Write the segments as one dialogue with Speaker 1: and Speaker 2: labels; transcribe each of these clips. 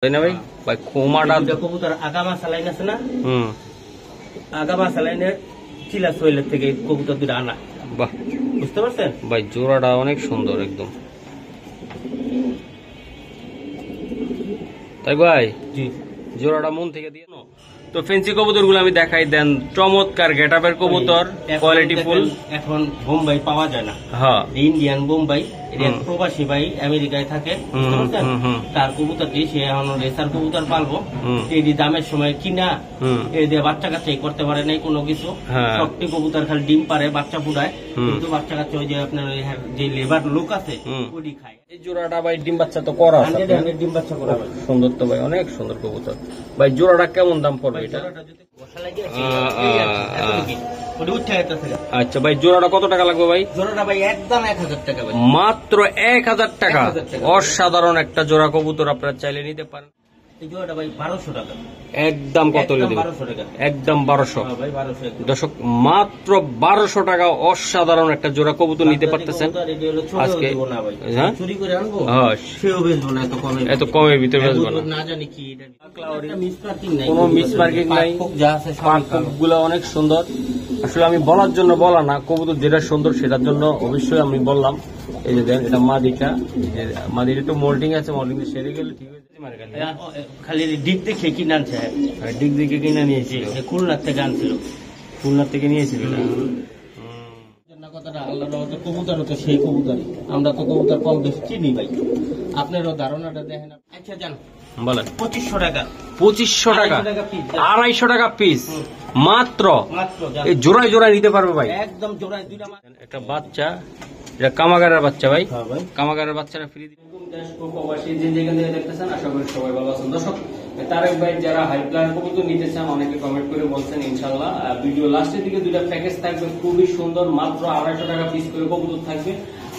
Speaker 1: তাই না ভাই? ভাই খোমাটা
Speaker 2: কবুতর আগামা সালাইন আছে না, আগামা সালাইনের চিলা সোয়েলের থেকে কবুতর দুটো আনা।
Speaker 1: বাহ,
Speaker 2: বুঝতে পারছেন
Speaker 1: ভাই জোড়াটা অনেক সুন্দর একদম। তাই ভাই?
Speaker 2: জি,
Speaker 1: জোড়াটা মন থেকে দিয়ে নাও। তো ফেন্সি কবুতর গুলো আমি দেখাই দেন, চমৎকার গেটআপের কবুতর, কোয়ালিটি ফুল।
Speaker 2: এখন বোম্বাই পাওয়া যায় না,
Speaker 1: হ্যাঁ,
Speaker 2: ইন্ডিয়ান বোম্বাই, প্রবাসী ভাই আমেরিকায় থাকে। বুঝতে পারছেন? তার কবুতরটি সে এখন রেসার কবুতর পালবো, এই দামের সময় কিনা এই দিয়ে বাচ্চা কাচ্চা করতে পারে নাই কোনো কিছু। সবটি কবুতর খালি ডিম পারে, বাচ্চা ফুটায়, কিন্তু বাচ্চা কাচ্চা ওই যে আপনার যে লেবার লোক আছে ওটি খায়।
Speaker 1: এই জোড়াটা ভাই ডিম বাচ্চা তো করা আছে,
Speaker 2: ডিম বাচ্চা করা হয়।
Speaker 1: সুন্দর তো ভাই, অনেক সুন্দর কবুতর। ভাই জোড়াটা কেমন দাম পড়বে এটা? আচ্ছা ভাই, জোড়াটা কত টাকা লাগবে ভাই?
Speaker 2: জোড়াটা ভাই একদম 1000 টাকা,
Speaker 1: মাত্র 1000 টাকা। অসাধারণ একটা জোড়া কবুতর, আপনারা চাইলে নিতে পারেন।
Speaker 2: এই জোড়াটা ভাই 1200 টাকা
Speaker 1: একদম। কত হলে দিবেন?
Speaker 2: 1200 টাকা
Speaker 1: একদম 1200।
Speaker 2: ভাই 1200
Speaker 1: দর্শক, মাত্র 1200 টাকা অসাধারণ একটা জোড়া কবুতর নিতে পারতেছেন আজকে। হ্যাঁ,
Speaker 2: চুরি করে আনবো,
Speaker 1: হ্যাঁ,
Speaker 2: সেও বেচবো না এত কমের
Speaker 1: ভিতরে বেচবো না।
Speaker 2: না জানি কি এটা,
Speaker 1: কোনো মিসমার্কিং নাই, গুলো অনেক সুন্দর। আসলে আমি বলার জন্য বলা না, কবুতর যেটা সুন্দর সেটার জন্য অবশ্যই আমি বললাম। এই যে দেন, এটা মাদিটা, মাদিটা একটু মোল্ডিং আছে, মোল্ডিং সেরে গেলে ঠিক হয়ে যাবে।
Speaker 2: খালি ডিগ দেখে কিনে আনছে,
Speaker 1: ডিগ দিকে কিনে নিয়েছি,
Speaker 2: খুলনার থেকে আনছিল,
Speaker 1: খুলনার থেকে নিয়েছিল।
Speaker 2: কথাটা আল্লাহর রহমতে কবুতর তো সেই কবুতরই, আমরা তো কবুতর কম বেশি চিনি ভাই, আপনারও ধারণাটা দেখেন। আচ্ছা জান বলেন, 2500 টাকা।
Speaker 1: 2500 টাকা, 250 টাকা পিস মাত্র। এই জোড়ায় জোড়ায় নিতে পারবে ভাই,
Speaker 2: একদম জোড়ায় দুইটা। একটা
Speaker 1: বাচ্চা, এটা কামাগারের বাচ্চা ভাই, কামাগারের বাচ্চারা ফ্রি দিবেন। যে যেখান থেকে দেখতেছেন, আশা করি সবাই ভালো আছেন। দর্শক, তারেক ভাই যারা হাই প্লায়ার কবুতর নিতে চান, অনেকে কমেন্ট করে বলছেন। ইনশাল্লাহ ভিডিও লাস্টের দিকে দুইটা প্যাকেজ থাকবে, খুবই সুন্দর, মাত্র 250 টাকা পিস করে কবুতর থাকবে।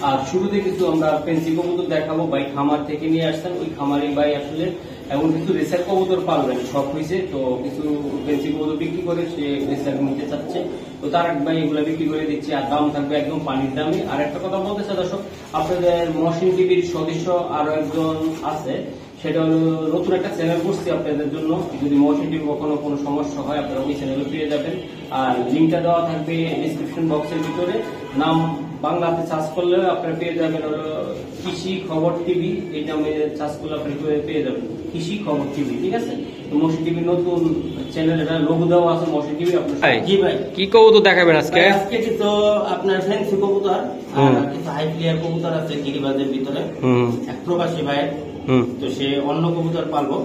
Speaker 1: আর শুরুতে কিছু আমরা ফেন্সি কবুতর দেখাবো, ভাই খামার থেকে নিয়ে আসছেন, ওই খামারে ভাই আসলে এমন কিছু রেসার কবুতর পালবেন, শখ হয়েছে তো কিছু ফেন্সি কবুতর বিক্রি করে সে রেসার নিতে চাচ্ছে, তো তারেক ভাই এগুলো বিক্রি করে দিচ্ছে, আর দাম থাকবে একদম পানির দামে। আর একটা কথা বলতে চাই দর্শক, আপনাদের মহসিন টিভির সদস্য আরো একজন আছে, সেটা হলো নতুন একটা চ্যানেল করছি আপনাদের জন্য। যদি মহসিন টিভি কখনো কোনো সমস্যা হয়, আপনারা ওই চ্যানেলে পেয়ে যাবেন, আর লিঙ্কটা দেওয়া থাকবে ডিসক্রিপশন বক্সের ভিতরে। নাম বাংলাতে সার্চ করলে আপনারা পেয়ে যাবেন, হলো কৃষি খবর টিভি, এই নামে সার্চ করলে আপনি পেয়ে যাবেন কৃষি খবর টিভি, ঠিক আছে? তো মহসিন টিভির নতুন চ্যানেল, এটা লোগো দেওয়া আছে মহসিন টিভি। আপনার জি ভাই, কি কবুতর দেখাবেন আজকে? আজকে কিন্তু আপনার ফ্যান্সি কবুতর আর কিছু হাই প্লেয়ার কবুতর আছে গিরিবাজের ভিতরে, এক প্রবাসী ভাই, তো সে অন্য কবুতর পালবো,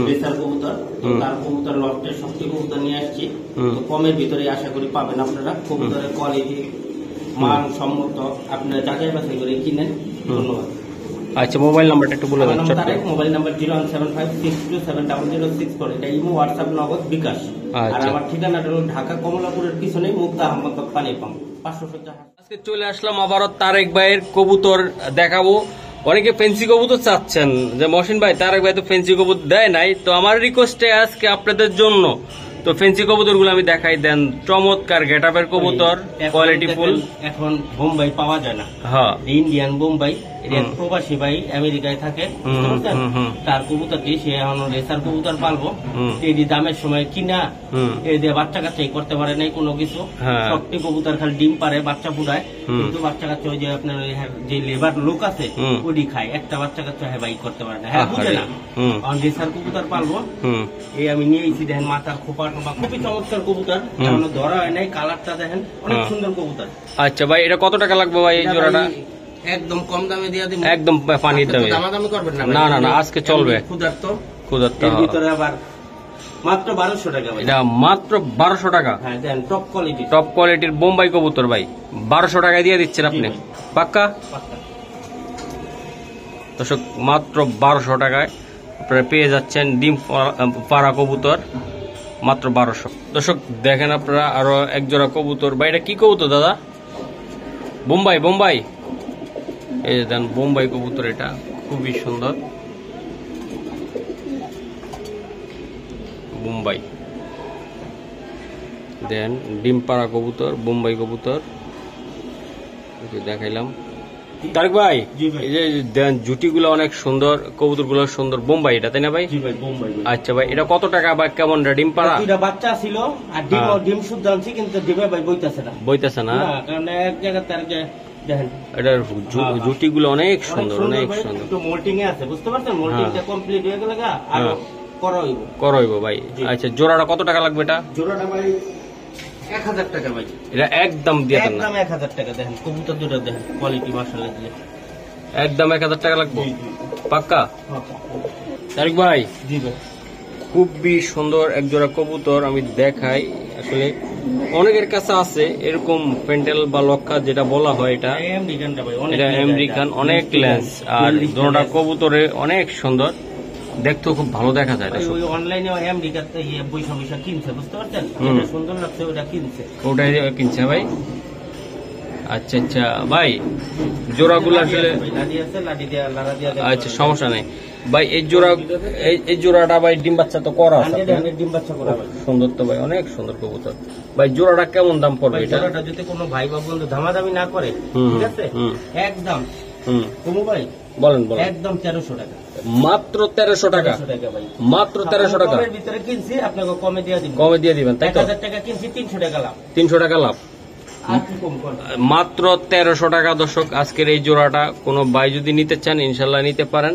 Speaker 1: রেসার কবুতর, তো তার কবুতর লফটের শক্তি কবুতর নিয়ে আসছি, তো কমের ভিতরে আশা করি পাবেন আপনারা। কবুতরের কোয়ালিটি মান সম্মত, আপনারা যাচাই বাছাই করে কিনেন। ধন্যবাদ। আচ্ছা, মোবাইল নাম্বারটা একটু বলে দেন।
Speaker 2: মোবাইল নাম্বার 01756270064, এটা ইমো, হোয়াটসঅ্যাপ, নগদ, বিকাশ। আর আমার ঠিকানাটা হলো ঢাকা কমলাপুরের পিছনে মুক্তা আহমদ পানি পাম্প, 570।
Speaker 1: আজকে চলে আসলাম আবারও তারেক ভাইয়ের কবুতর দেখাবো। অনেকে ফেন্সি কবুতর চাচ্ছেন যে মহসিন ভাই, তারেক ভাই তো ফেন্সি কবুতর দেয় নাই, তো আমার রিকোয়েস্টে আজকে আপনাদের জন্য তো ফেন্সি কবুতর গুলো আমি দেখাই দেন। চমৎকার গেটআপের কবুতর, কোয়ালিটি ফুল।
Speaker 2: এখন বোম্বাই পাওয়া যায় না,
Speaker 1: হ্যাঁ,
Speaker 2: ইন্ডিয়ান বোম্বাই, প্রবাসী ভাই আমেরিকায় থাকে। তার কবুতরটি সে এখন রেসার কবুতর পালবো, এই দামের সময় কিনা এই দিয়ে বাচ্চা কাচ্চা করতে পারে নাই কোনো কিছু। সবটি কবুতর খালি ডিম পারে, বাচ্চা ফুটায়, কিন্তু বাচ্চা কাচ্চা ওই যে আপনার যে লেবার লোক আছে ওটি খায়, একটা বাচ্চা কাচ্চা হ্যাঁ বাইক করতে পারে না, হ্যাঁ বুঝে না। রেসার কবুতর পালবো, এই আমি নিয়েছি, দেখেন মাথার খোপা টোপা, খুবই চমৎকার কবুতর, ধরা হয় নাই, কালারটা দেখেন অনেক সুন্দর কবুতর।
Speaker 1: আচ্ছা ভাই, এটা কত টাকা লাগবে ভাই এই জোড়াটা?
Speaker 2: একদম কম দামে দিয়ে দিব,
Speaker 1: একদম পানির দামে।
Speaker 2: দামাদামি করবেন না?
Speaker 1: না না না, আজকে চলবে।
Speaker 2: ক্ষুধার্ত এর ভিতরে আবার মাত্র 1200 টাকা ভাই,
Speaker 1: এটা মাত্র 1200 টাকা।
Speaker 2: হ্যাঁ দেন, টপ কোয়ালিটি,
Speaker 1: টপ কোয়ালিটির বোম্বাই কবুতর ভাই, 1200 টাকায় দিয়ে দিচ্ছেন আপনি? পাক্কা? দর্শক, মাত্র 1200 টাকায় আপনারা পেয়ে যাচ্ছেন ডিম পাড়া কবুতর, মাত্র 1200। দর্শক দেখেন আপনারা আরো এক জোড়া কবুতর ভাই, এটা কি কবুতর দাদা? বোম্বাই, বোম্বাই, এই যে দেন বোম্বাই কবুতর, এটা খুবই সুন্দর বোম্বাই। দেন ডিম পাড়া কবুতর, বোম্বাই কবুতর দেখাইলাম। তারেক ভাই
Speaker 2: জি ভাই।
Speaker 1: এই যে দেন জুটিগুলো অনেক সুন্দর, কবুতরগুলো সুন্দর, বোম্বাই এটা তাই না ভাই?
Speaker 2: জি ভাই, বোম্বাই ভাই।
Speaker 1: আচ্ছা ভাই, এটা কত টাকা বা কেমন ডিম পাড়া?
Speaker 2: দুইটা বাচ্চা ছিল আর ডিম শুদ্ধ আনছি, কিন্তু ডিমে ভাই বইতাছে না।
Speaker 1: বইতেছে না?
Speaker 2: কারণ এক জায়গা তার দেখেন
Speaker 1: এটার জুটিগুলো অনেক সুন্দর, অনেক সুন্দর।
Speaker 2: একটু মোল্টিং এ আছে, বুঝতে পারছেন? মোল্টিংটা কমপ্লিট হয়ে গেলে আর
Speaker 1: করইব ভাই। আচ্ছা, জোড়াটা কত টাকা লাগবে এটা?
Speaker 2: জোড়াটা ভাই 1000 টাকা ভাই।
Speaker 1: এটা একদম দিয়ে দেন না?
Speaker 2: একদম 1000 টাকা। দেখেন কবুতর দুটো দেখেন, কোয়ালিটি মাশাআল্লাহ দিয়ে
Speaker 1: একদম 1000 টাকা লাগবে পাক্কা? তারিক ভাই
Speaker 2: জি ভাই,
Speaker 1: খুবই সুন্দর এক জোড়া কবুতর আমি দেখাই। আসলে অনেকের কাছে আছে এরকম প্যান্টেল বা লক্ষা যেটা বলা হয়, এটা
Speaker 2: আমেরিকানটা ভাই,
Speaker 1: এটা আমেরিকান, অনেক লেন্স আর দোনোটা কবুতরে অনেক সুন্দর, দেখতেও খুব ভালো দেখা যায়।
Speaker 2: ওই অনলাইনে আমেরিকাতে বৈশা কিনছে, বুঝতে পারছেন? এটা সুন্দর লাগছে, ওটা কিনছে,
Speaker 1: ওটাই কিনছে ভাই। আচ্ছা আচ্ছা ভাই, জোড়াগুলো আসলে আচ্ছা সমস্যা নেই ভাই। এই জোড়াটা ভাই ডিম বাচ্চা তো করা আছে,
Speaker 2: ডিম বাচ্চা করা ভাই,
Speaker 1: সুন্দর তো ভাই, অনেক সুন্দর কবুতর ভাই। জোড়াটা কেমন দাম পড়বে এটা?
Speaker 2: জোড়াটা যদি কোনো ভাই বা বন্ধু দামাদামি না করে, ঠিক আছে, একদম কমু ভাই,
Speaker 1: বলেন
Speaker 2: একদম 1300 টাকা,
Speaker 1: মাত্র 1300 টাকা
Speaker 2: ভাই,
Speaker 1: মাত্র 1300 টাকা
Speaker 2: কমের ভিতরে কিনছি, আপনাকে কমে দিয়ে দিব,
Speaker 1: কমে দিয়ে দিবেন তাই তো?
Speaker 2: 1000 টাকা কিনছি, 300 টাকা লাভ,
Speaker 1: 300 টাকা লাভ,
Speaker 2: আর কি কম করব?
Speaker 1: মাত্র 1300 টাকা। দর্শক, আজকের এই জোড়াটা কোনো ভাই যদি নিতে চান ইনশাল্লাহ নিতে পারেন।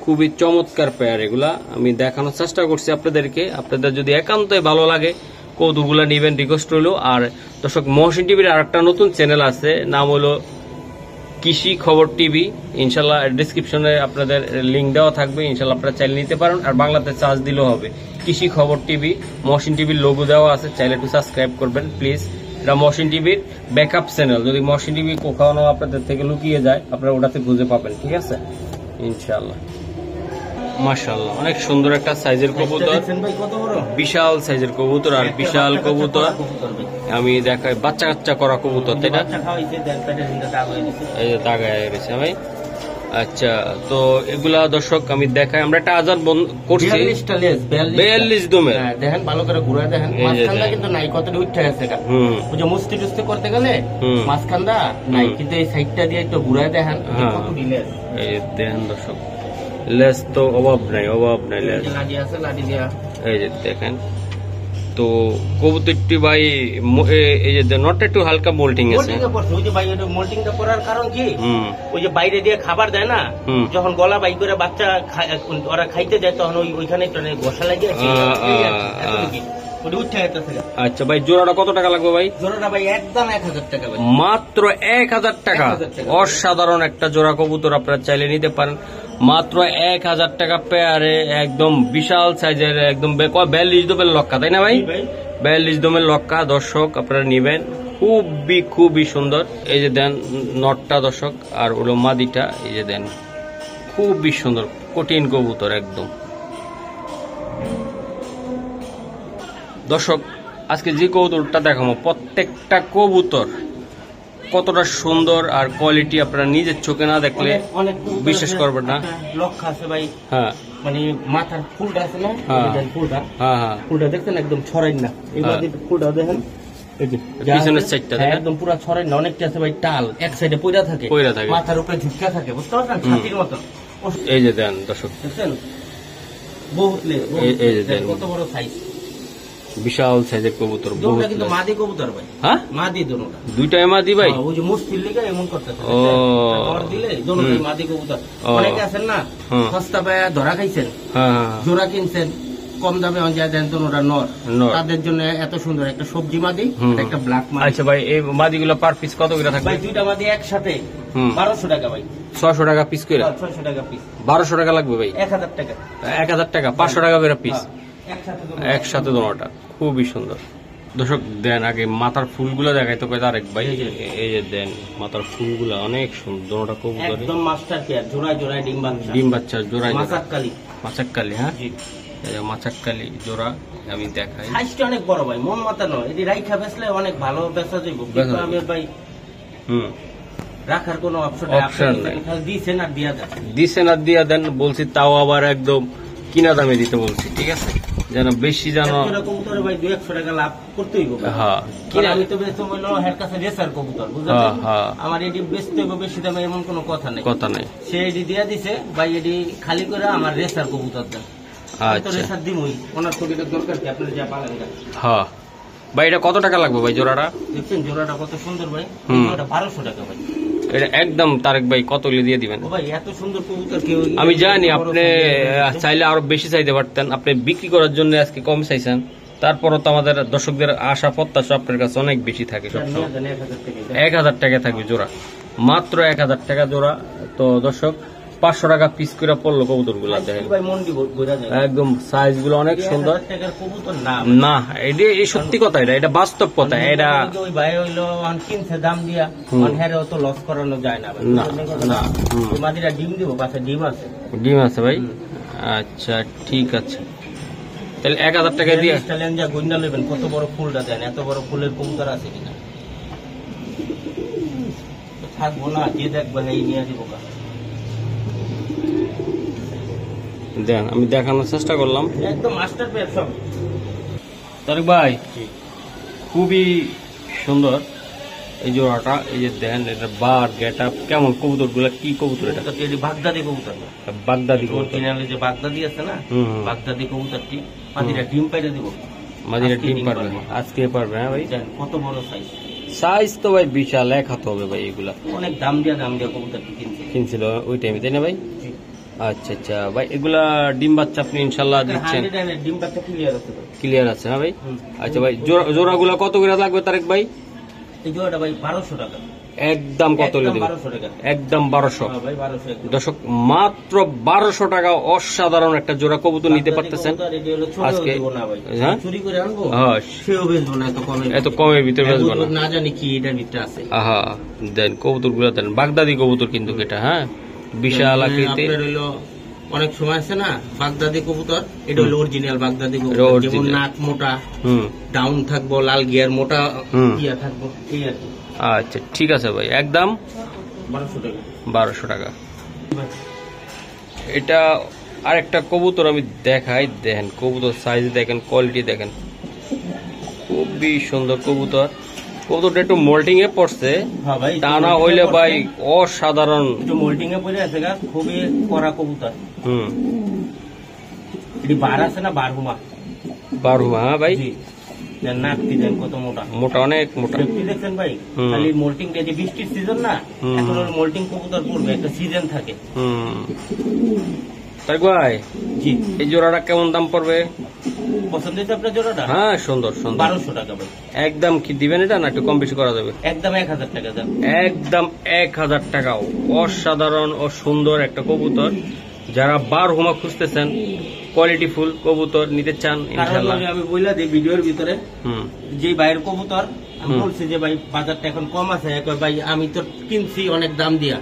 Speaker 1: খুবই চমৎকার পেয়ার এগুলা, আমি দেখানোর চেষ্টা করছি আপনাদেরকে। আপনাদের যদি একান্তই ভালো লাগে কৌতুকগুলা নিবেন, রিকোয়েস্ট রইল। আর দর্শক, মহসিন টিভির আরেকটা নতুন চ্যানেল আছে, নাম হলো কৃষি খবর টিভি। ইনশাল্লাহ ডিসক্রিপশনে আপনাদের লিঙ্ক দেওয়া থাকবে, ইনশাল্লাহ আপনারা চাইলে নিতে পারেন। আর বাংলাতে চার্জ দিলেও হবে, কৃষি খবর টিভি। মহসিন টিভির লোগো দেওয়া আছে, চাইলে একটু সাবস্ক্রাইব করবেন প্লিজ। এটা মহসিন টিভির ব্যাকআপ চ্যানেল, যদি মহসিন টিভি কখনো আপনাদের থেকে লুকিয়ে যায় আপনারা ওটাতে খুঁজে পাবেন, ঠিক আছে ইনশাল্লাহ। মাশাআল্লাহ, অনেক সুন্দর একটা সাইজের কবুতর, বিশাল সাইজের কবুতর আর বিশাল কবুতর। আমি দেখাই বাচ্চা কাচ্চা করা কবুতর, তাই না? এই যে দাগ হয়ে গেছে ভাই। আচ্ছা, তো এগুলা দর্শক আমি দেখাই। আমরা একটা আজাদ করছি 42 দমে,
Speaker 2: দেখেন ভালো করে ঘুরে দেখেন, মাঝখানটা কিন্তু নাই, কতটা উঠে গেছে। ওই যে মুস্তি টুস্তি করতে গেলে মাঝখানটা নাই, কিন্তু এই সাইডটা দিয়ে একটু ঘুরে দেখেন কত ডিলে।
Speaker 1: এই দেখেন দর্শক, লেস তো অভাব নাই, লেস
Speaker 2: লাডি আছে, লাডি দিয়া
Speaker 1: এই যে দেখেন। তো কবুতরটি ভাই এই যে নটটা একটু হালকা মোল্টিং আছে।
Speaker 2: ওই যে ভাই মোল্টিংটা করার কারণ কি, ওই যে বাইরে দিয়ে খাবার দেয় না, যখন গলা বাই করে বাচ্চা ওরা খাইতে যায়, তখন ওইখানে ঘষা লাগে।
Speaker 1: আচ্ছা ভাই, জোড়াটা কত টাকা লাগবে ভাই?
Speaker 2: জোড়াটা ভাই একদম 1000 টাকা,
Speaker 1: মাত্র 1000 টাকা। অসাধারণ একটা জোড়া কবুতর, আপনারা চাইলে নিতে পারেন মাত্র 1000 টাকা পেয়ারে, একদম বিশাল সাইজের, একদম 42 দমের লক্কা, তাই না ভাই? 42 দমের লক্কা। দর্শক আপনারা নিবেন, খুবই সুন্দর। এই যে দেন নটটা দর্শক, আর ওলো মাদিটা, এই যে দেন, খুবই সুন্দর কঠিন কবুতর একদম। দর্শক, আজকে যে কবুতরটা দেখাবো, প্রত্যেকটা কবুতর কতটা সুন্দর আর কোয়ালিটি আপনারা নিজের চোখে না দেখলে বিশ্বাস করবেন না।
Speaker 2: লক্ষ্য আছে ভাই,
Speaker 1: হ্যাঁ,
Speaker 2: মানে মাথার ফুলটা আছে না, ফুলটা দেখছেন একদম ছড়াই না, এই ফুলটা দেখেন
Speaker 1: পিছনের সাইডটা
Speaker 2: একদম পুরো ছড়াই না, অনেকটা আছে ভাই টাল, এক সাইডে পইরা থাকে, মাথার উপরে ঝুঁকা থাকে, বুঝতে পারছেন, ছাতির মতো।
Speaker 1: এই যে দেন দর্শক,
Speaker 2: দেখছেন বহুত
Speaker 1: এই যে দেন
Speaker 2: কত বড় সাইজ,
Speaker 1: বিশাল সাইজের কবুতর,
Speaker 2: দুটো কিন্তু মাদি কবুতর ভাই। হ্যাঁ, মাদি দুটোটা,
Speaker 1: দুইটাই মাদি ভাই।
Speaker 2: ওই যে মুস্তির লিগা এমন করতেছে, ঘর দিলে দুটোই মাদি কবুতর। অনেকে আছেন না সস্তা পায়া ধরা খাইছেন, জোড়া কিনছেন কম দামে অঞ্জায় দেন, দুটোটা নর, তাদের জন্য এত সুন্দর একটা সবজি মাদি, একটা ব্ল্যাক মাদি।
Speaker 1: আচ্ছা ভাই, এই মাদিগুলো পার পিস কত করে থাকবে?
Speaker 2: ভাই দুইটা মাদি একসাথে 1200 টাকা ভাই।
Speaker 1: 600 টাকা পিস করে?
Speaker 2: 600 টাকা পিস।
Speaker 1: 1200 টাকা লাগবে ভাই?
Speaker 2: 1000 টাকা।
Speaker 1: 1000 টাকা, 500 টাকা করে পিস একসাথে দোনোটা, খুবই সুন্দর। দর্শক দেন, আগে মাথার ফুলগুলো দেখাই তো আরেক ভাই। এই যে দেন মাথার ফুলগুলো অনেক সুন্দর, দোনোটা কবুতর
Speaker 2: একদম মাস্টার কেয়ার, জোড়ায় জোড়ায়
Speaker 1: ডিম বাচ্চা জোড়ায়,
Speaker 2: মাছাক্কালি।
Speaker 1: হ্যাঁ, মাছাক্কালি জোড়া আমি দেখাই।
Speaker 2: সাইজটা অনেক বড় ভাই, মন মাথা নয়, এটি রাইখা বেচলে অনেক ভালো বেচা যাইব, কিন্তু আমি ভাই রাখার কোনো অপশন নাই, দিছেন আর দিয়া দেন,
Speaker 1: বলছি, তাও আবার একদম কিনা দামে দিতে বলছি, ঠিক আছে। যেন বেশি যেন
Speaker 2: কবুতরে ভাই 200 টাকা লাভ করতেই হবে।
Speaker 1: হ্যাঁ
Speaker 2: আমি তো বেচতে হইলো হের কাছে রেসার কবুতর, বুঝলেন? আমার এটি বেচতে হবে বেশি দামে এমন কোনো কথা নেই। সে এটি দিয়ে দিছে ভাই, এটি খালি করে আমার রেসার কবুতর দেন। আচ্ছা রেসার দিমই, ওনার ছবিটা দরকার কি আপনার যা পালেন। হ্যাঁ
Speaker 1: ভাই, এটা কত টাকা লাগবে ভাই জোড়াটা?
Speaker 2: দেখছেন জোড়াটা কত সুন্দর ভাই, জোড়াটা 1200 টাকা ভাই।
Speaker 1: এটা একদম তারেক ভাই কত দিয়ে দিবেন?
Speaker 2: ভাই এত সুন্দর কবুতর কেউ,
Speaker 1: আমি জানি আপনি চাইলে আরো বেশি চাইতে পারতেন, আপনি বিক্রি করার জন্য আজকে কম চাইছেন, তারপরও তো আমাদের দর্শকদের আশা প্রত্যাশা আপনার কাছে অনেক বেশি থাকে। 1000 টাকা থাকবে জোড়া, মাত্র 1000 টাকা জোড়া। তো দর্শক 500 টাকা পিস করে পড়লো কবুতর গুলা, একদম সাইজ গুলো অনেক সুন্দর। না এটা সত্যি কথা, এটা বাস্তব কথা। এটা
Speaker 2: কিনছে দাম দিয়া তো লস করানো যায় না। ডিম দিব, পাশে ডিম আছে।
Speaker 1: ডিম আছে ভাই, আচ্ছা ঠিক আছে। তাহলে 1000 টাকা দিয়ে
Speaker 2: গন্ডা নেবেন। কত বড় ফুলটা দেন, এত বড় ফুলের কবুতর আছে কিনা থাকবো না, যে দেখবো এই নিয়ে দিব।
Speaker 1: দেন আমি দেখানোর চেষ্টা করলাম,
Speaker 2: একদম মাস্টার পেয়ার সব।
Speaker 1: তারেক ভাই খুবই সুন্দর এই জোড়াটা। এই যে দেন এটা বার গেট আপ কেমন, কবুতর গুলা কি কবুতর? এটা
Speaker 2: বাগদাদি কবুতর,
Speaker 1: বাগদাদি
Speaker 2: যে বাগদাদি আছে না, বাগদাদি কবুতরটি মাদিরা ডিম পাইরে দিব।
Speaker 1: মাদিরা ডিম পারবে আজকে পারবে? হ্যাঁ ভাই,
Speaker 2: কত বড় সাইজ।
Speaker 1: সাইজ তো ভাই বিশাল, এক হাত হবে ভাই। এগুলা
Speaker 2: অনেক দাম দিয়া কবুতরটি কিনছিল
Speaker 1: ওই টাইমে, তাই না ভাই? আচ্ছা আচ্ছা ভাই, এগুলা ডিম বাচ্চা আপনি ইনশাল্লাহ দিচ্ছেন?
Speaker 2: ডিম বাচ্চা
Speaker 1: ক্লিয়ার আছে না ভাই? আচ্ছা ভাই, জোড়া গুলা কত করে লাগবে তারেক ভাই?
Speaker 2: এই জোড়াটা ভাই 1200 টাকা।
Speaker 1: একদম কত? একদম 1200। দর্শক মাত্র 1200 টাকা অসাধারণ একটা জোড়া কবুতর নিতে পারতেছেন আজকে। এত কমের ভিতরে বেচবো না,
Speaker 2: জানি কি এটার ভিতরে আছে।
Speaker 1: দেন কবুতর গুলা দেন, বাগদাদি কবুতর কিন্তু এটা। হ্যাঁ বিশাল আকৃতির।
Speaker 2: অনেক সময় আছে না বাগদাদি কবুতর, এটা হলো অরিজিনাল বাগদাদি কবুতর। যেমন নাক মোটা, ডাউন থাকবো, লাল গিয়ার মোটা ইয়া থাকবো, এই আর কি।
Speaker 1: আচ্ছা ঠিক আছে ভাই, একদম 1200 টাকা। এটা আরেকটা কবুতর আমি দেখাই, দেখেন কবুতর সাইজ দেখেন, কোয়ালিটি দেখেন, খুবই সুন্দর কবুতর। কবুতরটা একটু মোল্টিং এ পড়ছে, তা না হইলে ভাই অসাধারণ।
Speaker 2: মোল্টিং এ পড়ে আছে, খুবই কড়া কবুতর। এটি বার আছে না, বারহুমা।
Speaker 1: হ্যাঁ ভাই,
Speaker 2: নাকটি দেন কত মোটা,
Speaker 1: মোটা অনেক মোটা।
Speaker 2: দেখছেন ভাই, খালি মোল্টিং যে বৃষ্টির সিজন না, এখন মোল্টিং কবুতর পড়বে, একটা সিজন থাকে।
Speaker 1: তারেক ভাই জি, এই জোড়াটা কেমন দাম পড়বে?
Speaker 2: পছন্দ হয়েছে আপনার জোড়াটা?
Speaker 1: হ্যাঁ সুন্দর সুন্দর।
Speaker 2: 1200 টাকা ভাই।
Speaker 1: একদম কি দিবেন এটা, না একটু কম বেশি করা যাবে?
Speaker 2: একদম 1000 টাকা দেন।
Speaker 1: একদম 1000 টাকা। অসাধারণ ও সুন্দর একটা কবুতর, যারা বারহুমা খুঁজতেছেন, কোয়ালিটি ফুল কবুতর নিতে চান ইনশাআল্লাহ।
Speaker 2: আমি বইলা দিই ভিডিওর ভিতরে, যে বাইরের কবুতর আমি বলছি যে ভাই বাজারটা এখন কম আছে, ভাই আমি তো কিনছি অনেক দাম দিয়া,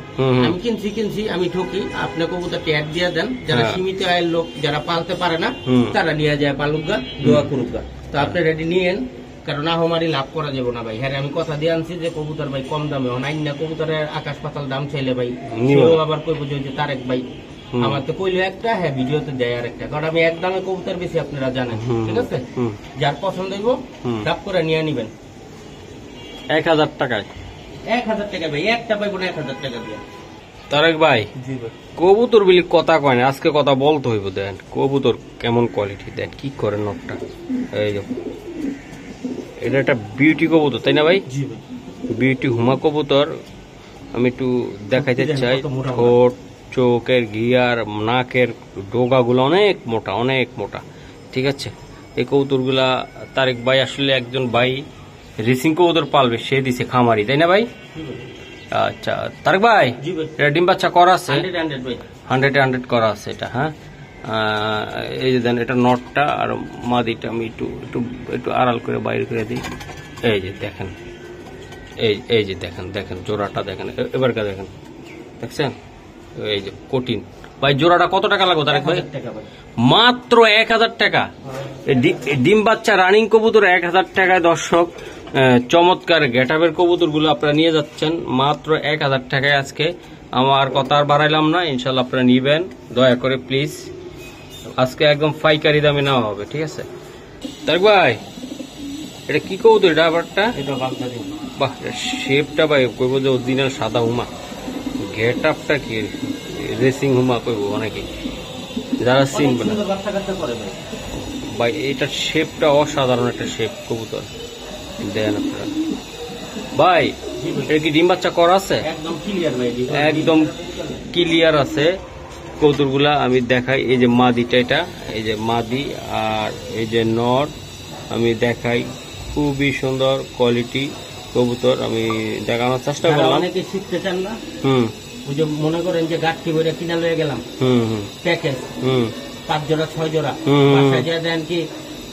Speaker 2: আমি কিনছি আমি ঠকি, আপনি কবুতরটি অ্যাড দিয়ে দেন। যারা সীমিত আয়ের লোক, যারা পালতে পারে না, তারা নিয়ে যায় পালুকগা, দোয়া করুকগা। তো আপনি রেডি নিয়েন, কারণ আহমারি লাভ করা যাবো না ভাই। হ্যাঁ আমি কথা দিয়ে আনছি যে কবুতর ভাই কম দামে অনাইন না, কবুতরের আকাশ পাতাল দাম চাইলে ভাই সেও আবার কইব যে তারেক ভাই আমার তো কইলো একটা, হ্যাঁ ভিডিওতে দেয় আর একটা, কারণ আমি একদমে কবুতর বেশি, আপনারা জানেন। ঠিক আছে, যার পছন্দ হইব ডাব করে নিয়ে নিবেন।
Speaker 1: 1000 টাকায়
Speaker 2: 1000 টাকা ভাই, একটা পাইব না 1000 টাকা দিয়ে।
Speaker 1: তারেক ভাই কবুতর বলি কথা কয় না, আজকে কথা বলতে হইব। দেন কবুতর কেমন কোয়ালিটি, দেন কি করে নটটা। এই যে এটা একটা বিউটি কবুতর, তাই না ভাই? বিউটি হুমা কবুতর। আমি একটু দেখাইতে চাই, ঠোঁট, চোখের গিয়ার, নাকের ডোগাগুলো অনেক মোটা, অনেক মোটা। ঠিক আছে, এই কবুতরগুলা তারেক ভাই আসলে একজন ভাই রেসিং কবুতর পালবে, সে দিছে খামারি, তাই না ভাই? আচ্ছা তারেক ভাই, এটা ডিম বাচ্চা করা আছে? 100 করা আছে এটা। হ্যাঁ এই যে দেন, এটা নটটা আর মাদিটা আমি একটু একটু একটু আড়াল করে বাইরে করে দিই। এই যে দেখেন, এই যে দেখেন, দেখেন জোড়াটা দেখেন, এবারকার দেখেন, দেখছেন? এই যে কঠিন ভাই। জোড়াটা কত টাকা লাগবে তারেক ভাই? মাত্র 1000 টাকা। ডিম বাচ্চা রানিং কবুতর 1000 টাকায়। দর্শক চমৎকার গেটাবের কবুতর গুলো আপনারা নিয়ে যাচ্ছেন মাত্র 1000 টাকায় আজকে। আমার কথা আর বাড়াইলাম না, ইনশাল্লাহ আপনারা নিবেন, দয়া করে প্লিজ। আজকে একদম পাইকারি দামে নেওয়া হবে, ঠিক আছে? তারেক ভাই এটা কি কবুতর? এটা আবারটা
Speaker 2: এটা বাগদাদি।
Speaker 1: বাহ, শেপটা ভাই কইব যে অরিজিনাল সাদা হুমা, গেট আপটা কি রেসিং হুমা কইব অনেকে, যারা চিনবে না
Speaker 2: বাচ্চা কাচ্চা করে ভাই।
Speaker 1: ভাই এটার শেপটা অসাধারণ একটা শেপ কবুতর, দেন আপনারা ভাই। এটা কি ডিম বাচ্চা করা আছে?
Speaker 2: একদম ক্লিয়ার ভাই,
Speaker 1: একদম ক্লিয়ার আছে কবুতরগুলা। আমি দেখাই, এই যে মাদিটা, এটা এই যে মাদি, আর এই যে নর আমি দেখাই। খুবই সুন্দর কোয়ালিটি কবুতর আমি দেখানোর চেষ্টা করলাম।
Speaker 2: অনেকে শিখতে চান না,
Speaker 1: হুম
Speaker 2: ওই যে মনে করেন যে গাঠটি বইটা কিনা লয়ে গেলাম
Speaker 1: হুম হুম
Speaker 2: প্যাকেজ
Speaker 1: হুম
Speaker 2: 5 জোড়া 6 জোড়া,
Speaker 1: হুম।
Speaker 2: বাসায় যা দেন কি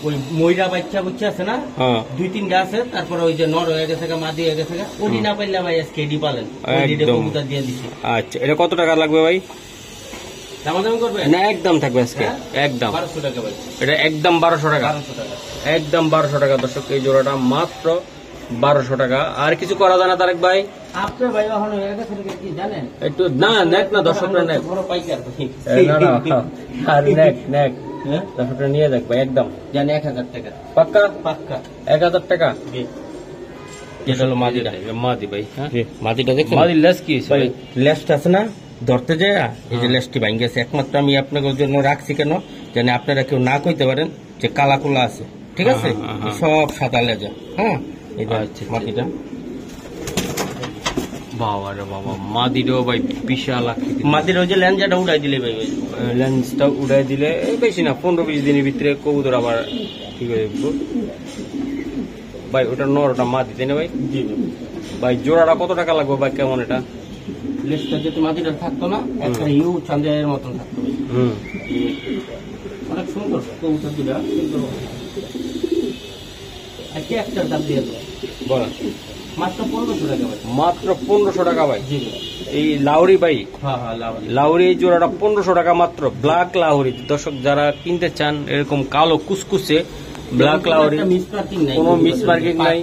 Speaker 2: ওই ময়রা বাচ্চা বুচ্চা আছে না,
Speaker 1: হ্যাঁ
Speaker 2: 2-3টা আছে, তারপরে ওই যে নর হয়ে গেছে মাদি হয়ে গেছে, ওডি না পাইলে ভাই আজকে এডি পালেন,
Speaker 1: একদম।
Speaker 2: কবুতর দিয়ে দিছি।
Speaker 1: আচ্ছা, এটা কত টাকা লাগবে ভাই?
Speaker 2: দামাদামি করবে
Speaker 1: না একদম থাকবে আজকে,
Speaker 2: হ্যাঁ?
Speaker 1: একদম
Speaker 2: 1200 টাকা ভাই,
Speaker 1: এটা একদম 1200 টাকা,
Speaker 2: 1200 টাকা।
Speaker 1: একদম 1200 টাকা দর্শক, এই জোড়াটা মাত্র 1200 টাকা। আর কিছু করা যায় না তারেক ভাই?
Speaker 2: আপনার ভাই এখন হয়ে গেছে কি জানেন,
Speaker 1: একটু না নেক না, দর্শকরা নেক।
Speaker 2: বড় পাইকার ভাই।
Speaker 1: না না, আর নেক নেক,
Speaker 2: হ্যাঁ
Speaker 1: দর্শকরা নিয়ে যাক ভাই, একদম
Speaker 2: জানি 1000 টাকা
Speaker 1: পাক্কা,
Speaker 2: পাক্কা।
Speaker 1: 1000 টাকা।
Speaker 2: যেটা হলো মাদিটা,
Speaker 1: মাদি ভাই, হ্যাঁ
Speaker 2: মাদিটা দেখছেন,
Speaker 1: মাদি লেস কি হয়েছে
Speaker 2: ভাই
Speaker 1: ভাই?
Speaker 2: লেসটা আছে না ধরতে যায়, এই যে লেসটি ভাঙ গেছে, একমাত্র আমি আপনাদের জন্য রাখছি কেন জানি আপনারা কেউ না কইতে পারেন যে কালা কুলা আছে, ঠিক আছে?
Speaker 1: হ্যাঁ, হ্যাঁ,
Speaker 2: সব সাদা লেজা, হ্যাঁ এই যে
Speaker 1: আচ্ছা,
Speaker 2: মাটিটা
Speaker 1: বাবা রে বাবা, মাদিরও ভাই বিশাল আকৃতি।
Speaker 2: মাটির ওই যে লেঞ্জাটা উড়াই দিলে ভাই, ওই
Speaker 1: লেন্সটা উড়াই দিলে এই বেশি না 15-20 দিনের ভিতরে কবুতর আবার ঠিক হয়ে যাবে ভাই। ওটা নর, ওটা মাদি, তাই না ভাই?
Speaker 2: জি
Speaker 1: ভাই জোড়াটা কত টাকা লাগবে ভাই? কেমন এটা?
Speaker 2: লেসটা যদি মাটিটা থাকতো না একটা ইউ চাঁদের মতন থাকতো ভাই,
Speaker 1: হুম
Speaker 2: অনেক সুন্দর কবুতর দুটা, কিন্তু আজকে একটার দাম দিয়ে দেবো
Speaker 1: বলেন।
Speaker 2: মাত্র 1500 টাকা ভাই।
Speaker 1: মাত্র 1500 টাকা ভাই।
Speaker 2: জি ভাই,
Speaker 1: এই লাউরি ভাই,
Speaker 2: হ্যাঁ হ্যাঁ লাউরি।
Speaker 1: লাউরি এই জোড়াটা 1500 টাকা মাত্র, ব্ল্যাক লাউরি। দর্শক যারা কিনতে চান এরকম কালো কুসকুসে ব্ল্যাক লাউরি, কোনো মিস মার্কিং নাই,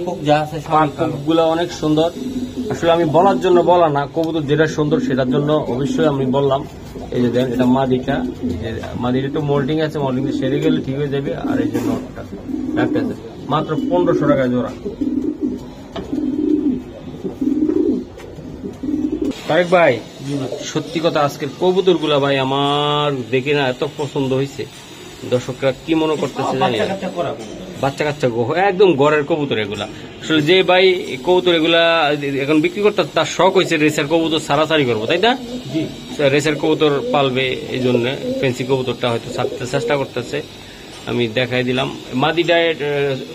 Speaker 1: গুলো অনেক সুন্দর। আসলে আমি বলার জন্য বলা না, কবুতর যেটা সুন্দর সেটার জন্য অবশ্যই আমি বললাম। এই যে দেন, এটা মাদিটা, মাদির একটু মোল্ডিং আছে, মোল্ডিং সেরে গেলে ঠিক হয়ে যাবে। আর এই যে নটটা রাখতেছে মাত্র 1500 টাকা জোড়া। তারেক ভাই সত্যি কথা, আজকের কবুতর গুলা ভাই আমার দেখে না এত পছন্দ হয়েছে, দর্শকরা কি মনে করতেছে জানি না। বাচ্চা কাচ্চা একদম ঘরের কবুতর এগুলা। আসলে যে ভাই কবুতর এগুলা এখন বিক্রি করতে তার শখ হয়েছে রেসের কবুতর সারাসারি করবো, তাই না? রেসের কবুতর পালবে, এই জন্য ফেন্সি কবুতরটা হয়তো ছাড়তে চেষ্টা করতেছে। আমি দেখাই দিলাম মাদিটা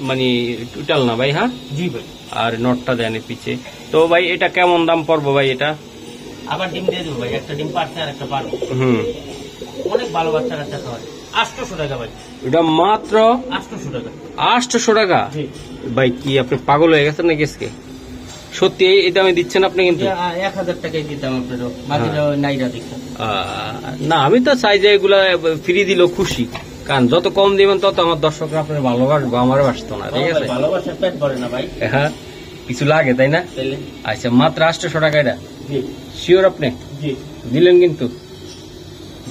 Speaker 1: মানে টোটাল না ভাই, হ্যাঁ
Speaker 2: জি ভাই।
Speaker 1: আর নটটা দেন পিছে। তো ভাই এটা কেমন দাম পড়বো ভাই? এটা
Speaker 2: আবার ডিম দিয়ে দেবো ভাই, একটা ডিম পারছে আর একটা পারবো,
Speaker 1: হুম
Speaker 2: অনেক ভালো বাচ্চা কাচ্চা খাওয়ায়। 800 টাকা ভাই,
Speaker 1: এটা মাত্র
Speaker 2: 800 টাকা।
Speaker 1: 800 টাকা
Speaker 2: জি
Speaker 1: ভাই, কি আপনি পাগল হয়ে গেছেন নাকি আজকে? সত্যি এই দামে দিচ্ছেন আপনি? কিন্তু
Speaker 2: 1000 টাকাই দিতাম আপনারও, মাটিটা নাইরা দেখতাম
Speaker 1: না, আমি তো চাই যে এগুলা ফ্রি দিল খুশি, কারণ যত কম দিবেন তত আমার দর্শকরা আপনার ভালোবাসবো, আমারও বাসতো না, ঠিক আছে?
Speaker 2: ভালোবাসা পেট ভরে না ভাই,
Speaker 1: হ্যাঁ কিছু লাগে তাই না?
Speaker 2: তাইলে
Speaker 1: আচ্ছা, মাত্র 800 টাকা। এটা
Speaker 2: জি
Speaker 1: শিওর আপনি
Speaker 2: জি
Speaker 1: দিলেন? কিন্তু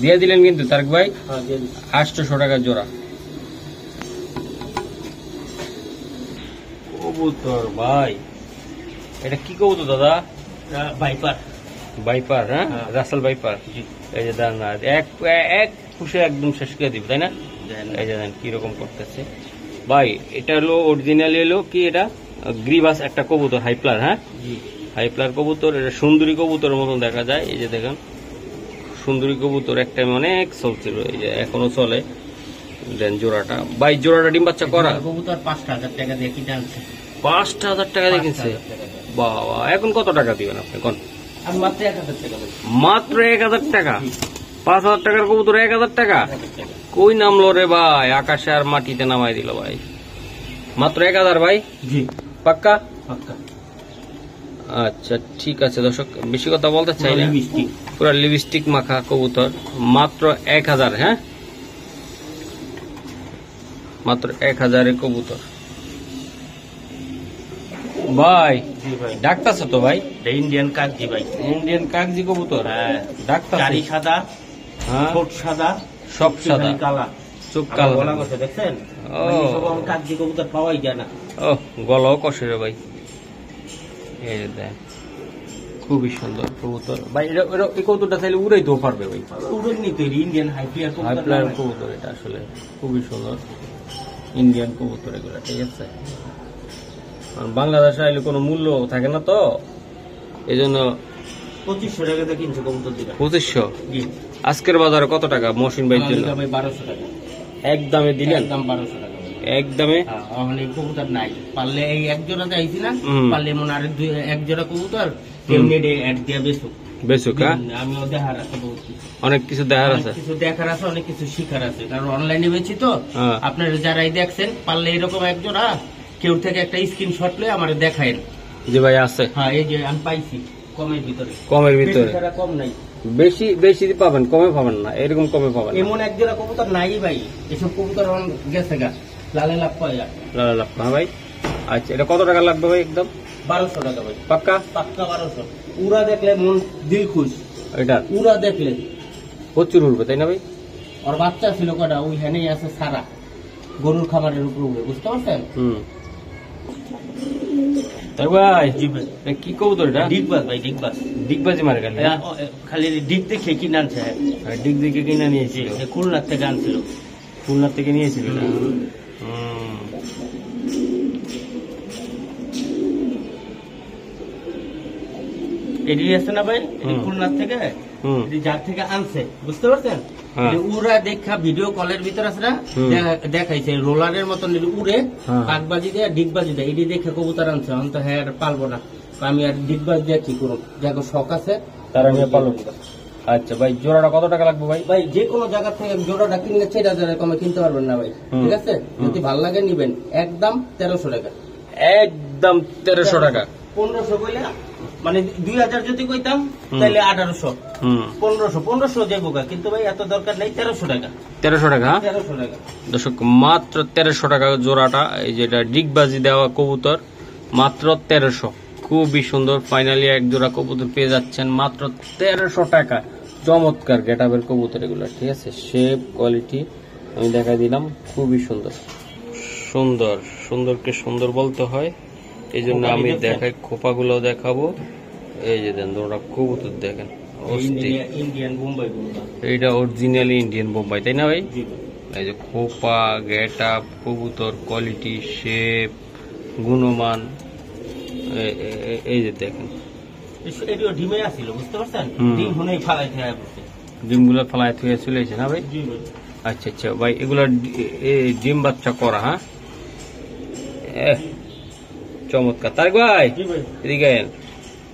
Speaker 1: দিয়ে দিলেন কিন্তু তারেক ভাই,
Speaker 2: হ্যাঁ দিয়ে দিচ্ছি।
Speaker 1: 800 টাকা জোড়া কবুতর ভাই। এটা কি কবুতর দাদা?
Speaker 2: ভাইপার,
Speaker 1: বাইপার, হ্যাঁ
Speaker 2: হ্যাঁ।
Speaker 1: রাসেল বাইপার।
Speaker 2: জি
Speaker 1: এই যে দেন না, এক পুষে একদম শেষ করে দিবে, তাই না?
Speaker 2: দেন।
Speaker 1: এই যে দেন কিরকম করতেছে ভাই। এটা হলো অরিজিনালি হলো কি, এটা গ্রিবাস একটা কবুতর, হাইপ্লার, হ্যাঁ
Speaker 2: জি
Speaker 1: হাইপ্লার কবুতর। এটা সুন্দরী কবুতরের মতন দেখা যায়। এই যে দেখেন সুন্দরী কবুতর একটা অনেক চলছিল, এই যে এখনো চলে। দেন জোড়াটা ভাই, জোড়াটা ডিম বাচ্চা করা,
Speaker 2: কবুতর 5000 টাকা দিয়ে কিনে আনছে।
Speaker 1: 5000 টাকা দিয়ে কিনছে।
Speaker 2: 5000 টাকা দিয়ে।
Speaker 1: বাবা, এখন কত টাকা দিবেন আপনি কোন?
Speaker 2: আমি মাত্র 1000 টাকা ভাই।
Speaker 1: মাত্র 1000 টাকা? 5000 টাকার কবুতর 1000 টাকা?
Speaker 2: 1000 টাকা।
Speaker 1: কই নামলো রে ভাই, আকাশে আর মাটিতে নামাই দিল ভাই। মাত্র 1000 ভাই,
Speaker 2: জি
Speaker 1: পাক্কা?
Speaker 2: পাক্কা।
Speaker 1: আচ্ছা ঠিক আছে দর্শক, বেশি কথা বলতে চাই না।
Speaker 2: লিপস্টিক।
Speaker 1: পুরো লিপস্টিক মাখা কবুতর, মাত্র 1000, হ্যাঁ মাত্র 1000 কবুতর ভাই।
Speaker 2: জি ভাই।
Speaker 1: ডাকতাছে তো ভাই,
Speaker 2: এটা ইন্ডিয়ান কাগজি ভাই।
Speaker 1: ইন্ডিয়ান কাগজি কবুতর,
Speaker 2: হ্যাঁ
Speaker 1: ডাকতাছে।
Speaker 2: চারি সাদা,
Speaker 1: হ্যাঁ
Speaker 2: ঠোঁট সাদা,
Speaker 1: সব সাদা,
Speaker 2: কালা,
Speaker 1: চোখ কালো,
Speaker 2: গলা কষে দেখছেন?
Speaker 1: ও
Speaker 2: কাগজি কবুতর পাওয়াই যায় না।
Speaker 1: ও গলাও কষে রে ভাই, এই যে দেখ খুবই সুন্দর কবুতর ভাই। এই কবুতরটা চাইলে উড়াইতেও পারবে ভাই,
Speaker 2: উড়েননি তো, ইন্ডিয়ান হাই
Speaker 1: হাইপ্লার কবুতর, এটা আসলে খুবই সুন্দর ইন্ডিয়ান কবুতর এগুলো, ঠিক আছে। বাংলাদেশে আইলে কোনো মূল্য থাকে না তো, এই জন্য
Speaker 2: 2500 টাকাতে কিনছে কবুতর দুটা।
Speaker 1: 2500
Speaker 2: জি,
Speaker 1: আজকের বাজারে কত টাকা মহসিন ভাইয়ের জন্য?
Speaker 2: 1200 টাকা
Speaker 1: একদমে দিলেন?
Speaker 2: একদম 1200 টাকা।
Speaker 1: একদমে
Speaker 2: মানে কবুতর নাই, পারলে এই এক জোড়াতে আইছি না,
Speaker 1: হুম।
Speaker 2: পারলে মনে আর এক জোড়া কবুতর এমনি অ্যাড দিয়ে বেচুক।
Speaker 1: বেচুক, হ্যাঁ?
Speaker 2: আমিও দেখার আছে বহুত কিছু,
Speaker 1: অনেক কিছু দেখার
Speaker 2: অনেক
Speaker 1: আছে।
Speaker 2: কিছু দেখার আছে, অনেক কিছু শিখার আছে, কারণ অনলাইনে বেচি তো।
Speaker 1: হ্যাঁ।
Speaker 2: আপনারা যারাই দেখছেন, পারলে এরকম এক জোড়া কেউ থেকে একটা স্ক্রিনশট লয়ে আমার দেখায়েন।
Speaker 1: জি ভাই আছে,
Speaker 2: হ্যাঁ, এই যে আমি পাইছি কমের ভিতরে,
Speaker 1: কমের ভিতরে।
Speaker 2: বেশি ছাড়া কম নাই।
Speaker 1: বেশি বেশি পাবেন, কমে পাবেন না, এরকম কমে পাবেন না।
Speaker 2: এমন এক জোড়া কবুতর নাই ভাই, এসব কবুতর গেছে গা, লালে লাভ পাওয়া যায়।
Speaker 1: হ্যাঁ ভাই। আচ্ছা, এটা কত টাকা লাগবে ভাই? একদম
Speaker 2: 1200 টাকা ভাই,
Speaker 1: পাক্কা?
Speaker 2: পাক্কা 1200। উড়া দেখলে মন দিল খুশ,
Speaker 1: এটা
Speaker 2: উড়া দেখলে।
Speaker 1: প্রচুর উঠবে তাই না ভাই?
Speaker 2: ওর বাচ্চা ছিল কটা, ওই হ্যানেই আছে সারা, গরুর খাবারের উপর উড়ে, বুঝতে পারছেন?
Speaker 1: তাই ভাই,
Speaker 2: জি ভাই।
Speaker 1: এটা কি কবুতর এটা?
Speaker 2: ডিগবাজ ভাই, ডিগবাজ।
Speaker 1: ডিগবাজি মারে খালি?
Speaker 2: খালি ডিগ দেখে কিনে আনছে।
Speaker 1: ডিগ দিকে কিনে নিয়েছিল,
Speaker 2: খুলনার থেকে আনছিল।
Speaker 1: খুলনার থেকে নিয়েছিল এটা?
Speaker 2: এটি আছে না ভাই, এটি খুলনার থেকে, এটি যার থেকে আনছে, বুঝতে পারছেন? উড়া দেখা ভিডিও কলের ভিতর আছে না, দেখাইছে রোলারের মতন উড়ে পাকবাজি দেয়, ডিগবাজি দেয়। এটি দেখে কবুতর আনছে, আমি তো হ্যাঁ পালবো না, আমি আর ডিগবাজ দিয়ে কি করুন, যাকে শখ আছে
Speaker 1: তারা নিয়ে পালব। আচ্ছা ভাই, জোড়াটা কত টাকা লাগবে ভাই?
Speaker 2: ভাই যে কোনো জায়গা থেকে জোড়াটা কিনলে 4000 কমে কিনতে পারবেন না ভাই, ঠিক আছে? যদি ভালো লাগে নিবেন, একদম 1300 টাকা।
Speaker 1: একদম 1300 টাকা।
Speaker 2: 1500 কইলে মানে 2000 যদি কইতাম তাহলে 1800, 1500 যাইবো গা, কিন্তু ভাই এত দরকার নাই, 1300 টাকা।
Speaker 1: 1300 টাকা?
Speaker 2: 1300 টাকা
Speaker 1: দর্শক, মাত্র 1300 টাকা জোড়াটা। এই যেটা ডিগবাজি দেওয়া কবুতর, মাত্র 1300। খুবই সুন্দর, ফাইনালি এক জোড়া কবুতর পেয়ে যাচ্ছেন মাত্র 1300 টাকা। চমৎকার গেটআপের কবুতর এগুলো, ঠিক আছে? শেপ কোয়ালিটি আমি দেখাই দিলাম, খুবই সুন্দর। সুন্দর সুন্দরকে সুন্দর বলতে হয়, এই জন্য আমি দেখাই, খোপাগুলো দেখাবো। এই যে দেন ওরা কবুতর দেখেন,
Speaker 2: ইন্ডিয়ান বোম্বাই কবুতর,
Speaker 1: এইটা অরিজিনালি ইন্ডিয়ান বোম্বাই তাই না ভাই? এই যে খোপা, গেটআপ, কবুতর কোয়ালিটি, শেপ, গুণমান, এই যে দেখেন।
Speaker 2: এটিও ডিমে আসছিল, বুঝতে পারছেন? ডিম হনেই ফালাই খেয়ে বসে,
Speaker 1: ডিমগুলো ফেলায় থুয়ে চলে এসে না ভাই? আচ্ছা আচ্ছা ভাই, এগুলা ডিম বাচ্চা করা, হ্যাঁ? চমৎকার। তারেক ভাই এদিকে,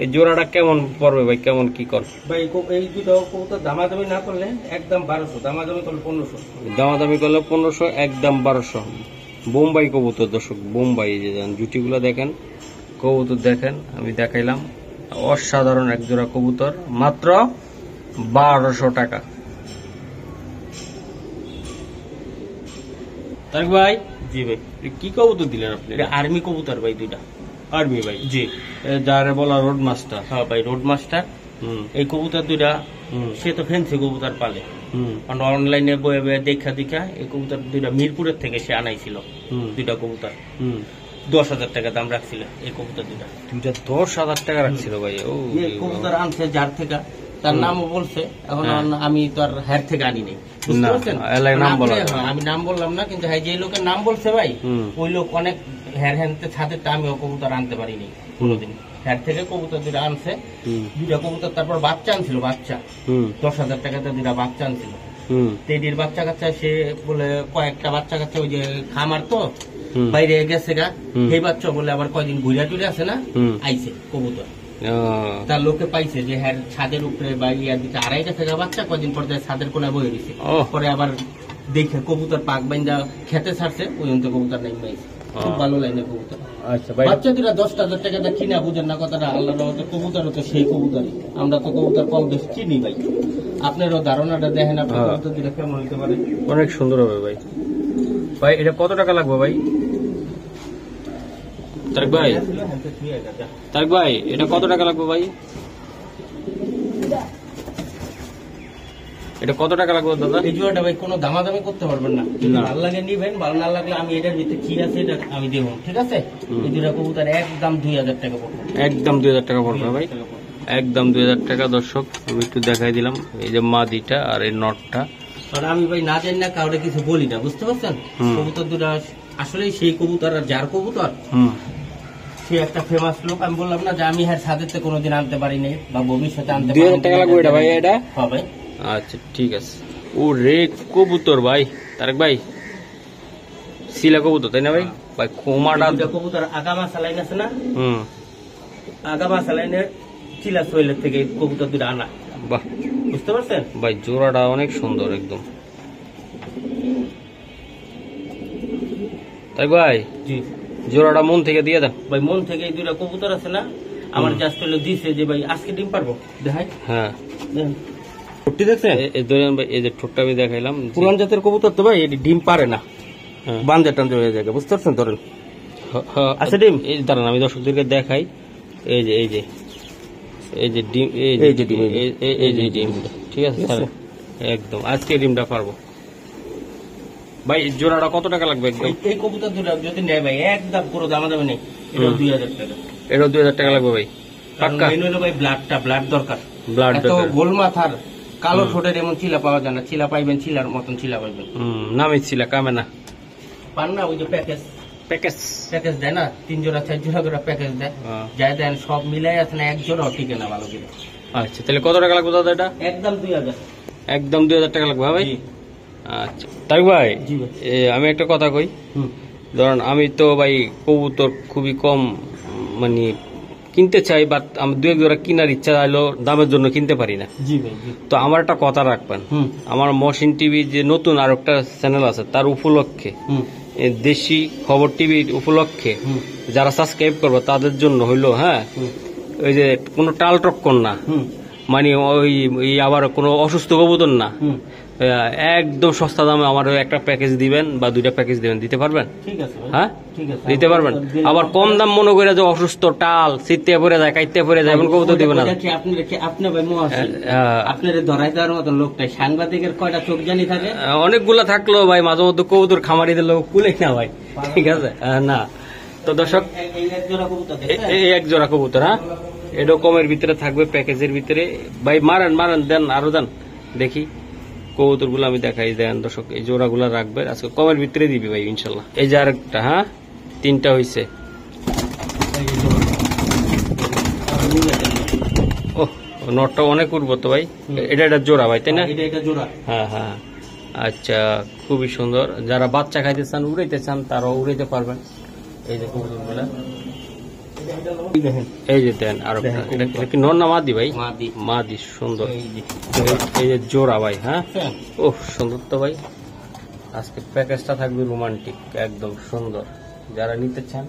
Speaker 1: এই জোড়াটা কেমন পড়বে ভাই, কেমন কি কর
Speaker 2: ভাই? এই দুটো কবুতর দামাদামি না করলে একদম 1200, দামাদামি করলে 1500।
Speaker 1: দামাদামি করলে 1500, একদম 1200। বোম্বাই কবুতর দর্শক, বোম্বাই। যে জুটিগুলো দেখেন, কবুতর দেখেন, আমি দেখাইলাম। অসাধারণ এক জোড়া কবুতর, মাত্র 1200 টাকা। তারেক ভাই,
Speaker 2: জি ভাই,
Speaker 1: কি কবুতর দিলেন আপনি?
Speaker 2: আর্মি কবুতর ভাই, দুইটা
Speaker 1: আর্মি ভাই?
Speaker 2: জি,
Speaker 1: যারে বলা রোড মাস্টার।
Speaker 2: হ্যাঁ ভাই, রোড মাস্টার। এই কবুতর দুইটা, সে তো ফেন্সি কবুতর পালে, অনলাইনে বয়ে বয়ে দেখা দেখা এই কবুতর দুইটা মিরপুরের থেকে সে আনাইছিল। দুইটা কবুতর 10,000 টাকা দাম রাখছিল এই কবুতর দুইটা।
Speaker 1: 10,000 টাকা রাখছিল ভাই? ও
Speaker 2: কবুতর আনছে যার থেকে, তার নামও বলছে। এখন আমি তো আর হ্যার থেকে আনি নাই, বুঝতে পারছেন? আমি নাম বললাম না, কিন্তু হ্যাঁ যে লোকের নাম বলছে ভাই, ওই লোক অনেক হ্যার হ্যানতে ছাদের আমিও কবুতর আনতে পারিনি কোনোদিন। হ্যার থেকে কবুতর দুইটা আনছে, দুইটা কবুতর, তারপর বাচ্চা আনছিল, বাচ্চা 10,000 টাকাতে দুইটা বাচ্চা আনছিল। টেডির বাচ্চা কাচ্চা, সে বলে কয়েকটা বাচ্চা কাচ্চা ওই যে খামার তো বাইরে গেছে গা, সেই বাচ্চা বলে আবার কয়দিন ঘুরা টুরে আছে না, আইছে কবুতর। তার লোকে পাইছে যে হ্যাঁ ছাদের উপরে বা ইয়ার দিকে 2.5 টাকা বাচ্চা, কয়দিন পর ছাদের কোনায় বয়ে দিছে। পরে আবার দেখে কবুতর পাক বাইন্দা খেতে ছাড়ছে, ওই অন্ত কবুতর নাই পাইছে। খুব ভালো লাইনে কবুতর।
Speaker 1: আচ্ছা ভাই,
Speaker 2: বাচ্চা দুটা 10,000 টাকা কিনা, বুঝেন না কথাটা? আল্লাহর রহমতে কবুতর তো সেই কবুতরই, আমরা তো কবুতর কম বেশ চিনি ভাই। আপনারও ধারণাটা দেখেন, আপনি কবুতর দুটা কেমন হইতে পারে।
Speaker 1: অনেক সুন্দর হবে ভাই। ভাই এটা কত টাকা লাগবে ভাই? তারেক ভাই, তারেক ভাই এটা কত টাকা লাগবে ভাই? এটা কত টাকা লাগবে দাদা?
Speaker 2: এই জোড়াটা ভাই কোনো দামাদামি করতে পারবেন না, যদি ভালো লাগে নিবেন, ভালো না লাগলে আমি এটার ভিতরে কি আছে এটা আমি দেবো, ঠিক আছে? এই জোড়া কবুতর একদম 2000 টাকা পড়বে।
Speaker 1: একদম 2000 টাকা পড়বে ভাই, একদম 2000 টাকা। দর্শক আমি একটু দেখাই দিলাম, এই যে মাদিটা আর এই নটটা।
Speaker 2: কারণ আমি ভাই না জানি না কাউরে কিছু বলি না, বুঝতে পারছেন? কবুতর দুটা আসলে সেই কবুতর আর যার কবুতর সে একটা ফেমাস লোক। আমি বললাম না যে আমি হ্যাঁ সাথে কোনোদিন আনতে পারিনি বা ভবিষ্যতে আনতে পারি।
Speaker 1: 2000 টাকা লাগবে এটা ভাই? এটা
Speaker 2: হবে।
Speaker 1: আচ্ছা ঠিক আছে। ও রে কবুতর ভাই, তারেক ভাই সিলা কবুতর তাই না ভাই? ভাই কোমাটা
Speaker 2: কবুতর আগামা সালাইন আছে না, আগামা সালাইনের চিলা সোয়েলের থেকে কবুতর দুটো আনা।
Speaker 1: বাহ,
Speaker 2: বুঝতে পারছেন
Speaker 1: ভাই জোড়াটা অনেক সুন্দর একদম। তাই ভাই
Speaker 2: জি,
Speaker 1: জোড়াটা মন থেকে দিয়ে দেন
Speaker 2: ভাই। মন থেকে এই দুটা কবুতর আছে না, আমার জাস্ট হলো দিছে যে ভাই আজকে ডিম পারবো, দেখাই।
Speaker 1: হ্যাঁ
Speaker 2: ঠোঁটটি দেখছেন?
Speaker 1: এই ধরেন ভাই, এই যে ঠোঁটটা আমি দেখাইলাম।
Speaker 2: পুরান জাতের কবুতর তো ভাই এটি ডিম পারে না, বান্ধে টান্ধে হয়ে যায়, বুঝতে পারছেন? ধরেন আচ্ছা ডিম
Speaker 1: এই দাঁড়ান আমি দর্শকদেরকে দেখাই। এই যে এই যে এই যে ডিম,
Speaker 2: এই যে ডিম,
Speaker 1: এই যে ডিম, ঠিক আছে স্যার? একদম আজকে ডিমটা পারবো ভাই। জোড়াটা কত টাকা লাগবে? একদম
Speaker 2: এই কবুতর দুটো যদি নেয় ভাই একদম পুরো দামা দামে নেই, এটা 2000 টাকা।
Speaker 1: এটাও 2000 টাকা লাগবে ভাই পাক্কা?
Speaker 2: মেন হলো ভাই ব্লাড দরকার।
Speaker 1: ব্লাড
Speaker 2: এত গোল মাথার কালো ঠোঁটের এমন চিলা পাওয়া যায় না। চিলা পাইবেন চিলার মতন চিলা পাইবেন।
Speaker 1: নামে ছিল কামে না
Speaker 2: পান না, ওই যে প্যাকেজ
Speaker 1: প্যাকেজ
Speaker 2: দেয় না, 3 জোড়া 4 জোড়া করে প্যাকেজ দেয়, যাই দেন সব মিলাই আছে না, এক জোড়াও টিকে না ভালো করে।
Speaker 1: আচ্ছা তাহলে কত টাকা লাগবে দাদা এটা?
Speaker 2: একদম 2000।
Speaker 1: একদম 2000 টাকা লাগবে ভাই? আচ্ছা তাই ভাই।
Speaker 2: জি ভাই।
Speaker 1: আমি একটা কথা কই, ধরেন আমি তো ভাই কবুতর খুবই কম মানে কিনতে চাই, বাট আমি 2-1 জোড়া কেনার ইচ্ছা হলো, দামের জন্য কিনতে পারি না।
Speaker 2: জি ভাই।
Speaker 1: তো আমার একটা কথা রাখবেন, আমার মহসিন টিভি যে নতুন আর একটা চ্যানেল আছে তার উপলক্ষে, দেশি খবর টিভির উপলক্ষে যারা সাবস্ক্রাইব করবে তাদের জন্য হইলো, হ্যাঁ, ওই যে কোনো টাল টক্কর না, মানে ওই আবার কোনো অসুস্থ কবুতর না, একদম সস্তা দামে আমার একটা প্যাকেজ দিবেন বা 2টা প্যাকেজ দিবেন, দিতে পারবেন?
Speaker 2: ঠিক আছে ভাই।
Speaker 1: হ্যাঁ
Speaker 2: ঠিক আছে,
Speaker 1: দিতে পারবেন। আবার কম দাম মনে করে যে অসুস্থ টাল শীতে পড়ে যায়, কাইতে পড়ে যায়, এমন কবুতর দিবেন না।
Speaker 2: আপনি ভাই মহাশয়, আপনার ধরাই দেওয়ার মতো লোকটাই, সাংবাদিকের কয়টা চোখ জানি থাকে?
Speaker 1: অনেকগুলা থাকলো ভাই, মাঝে মধ্যে কবুতর খামারি দিলেও কুলে না ভাই, ঠিক আছে? না তো দর্শক
Speaker 2: এই এক জোড়া কবুতর
Speaker 1: এই এক জোড়া কবুতর, হ্যাঁ, এটা কমের ভিতরে থাকবে, প্যাকেজের ভিতরে ভাই। মারেন দেন, আরো দেন, দেখি কবুতর গুলো আমি দেখাই দেন দর্শক। এই জোড়া গুলা রাখবে, আজকে কমের ভিতরে দিবি ভাই ইনশাল্লাহ। এই যে আরেকটা, হ্যাঁ 3টা হয়েছে। ও নটটা অনেক উঠবো তো ভাই। এটা জোড়া ভাই তাই না?
Speaker 2: এটা জোড়া।
Speaker 1: হ্যাঁ হ্যাঁ আচ্ছা, খুবই সুন্দর। যারা বাচ্চা খাইতে চান, উড়াইতে চান, তারাও উড়াইতে পারবেন। এই যে কবুতর গুলা, এই যে দেন আর এটা কি নর না মাদি ভাই? মাদি, সুন্দর। এই যে জোড়া ভাই, হ্যাঁ ও সুন্দর তো ভাই। আজকে প্যাকেজটা থাকবে রোমান্টিক, একদম সুন্দর। যারা নিতে চান